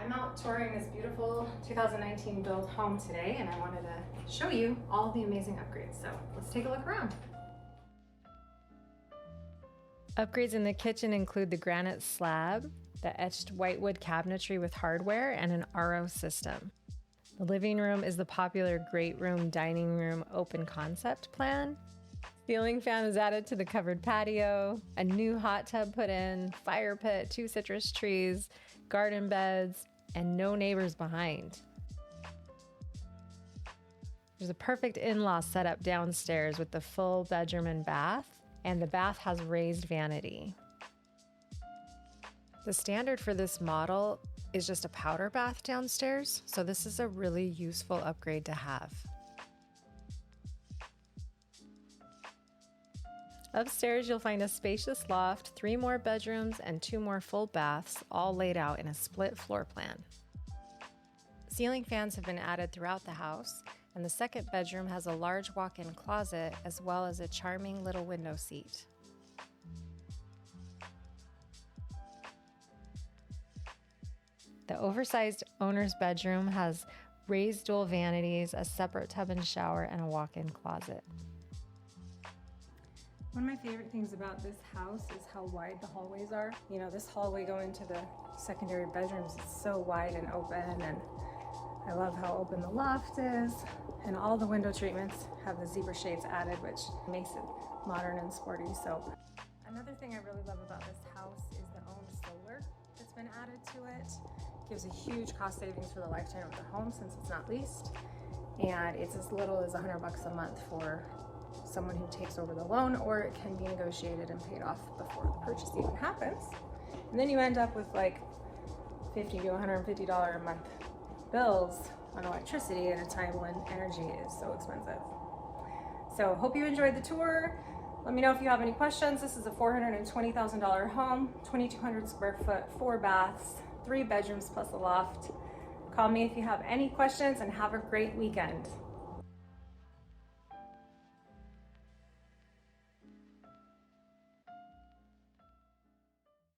I'm out touring this beautiful 2019 build home today, and I wanted to show you all the amazing upgrades. So let's take a look around. Upgrades in the kitchen include the granite slab, the etched whitewood cabinetry with hardware, and an RO system. The living room is the popular great room dining room open concept plan. Ceiling fan is added to the covered patio, a new hot tub put in, fire pit, 2 citrus trees, garden beds, and no neighbors behind. There's a perfect in-law setup downstairs with the full bedroom and bath, and the bath has raised vanity. The standard for this model is just a powder bath downstairs, so this is a really useful upgrade to have. Upstairs, you'll find a spacious loft, 3 more bedrooms, and 2 more full baths, all laid out in a split floor plan. Ceiling fans have been added throughout the house, and the second bedroom has a large walk-in closet as well as a charming little window seat. The oversized owner's bedroom has raised dual vanities, a separate tub and shower, and a walk-in closet. One of my favorite things about this house is how wide the hallways are. You know, this hallway going to the secondary bedrooms is so wide and open, and I love how open the loft is. And all the window treatments have the zebra shades added, which makes it modern and sporty. So another thing I really love about this house is the owned solar that's been added to it. Gives a huge cost savings for the lifetime of the home since it's not leased. And it's as little as $100 a month for someone who takes over the loan, or it can be negotiated and paid off before the purchase even happens. And then you end up with like $50 to $150 a month bills on electricity at a time when energy is so expensive. So hope you enjoyed the tour. Let me know if you have any questions. This is a $420,000 home, 2,200 square foot, 4 baths, 3 bedrooms plus a loft. Call me if you have any questions, and have a great weekend.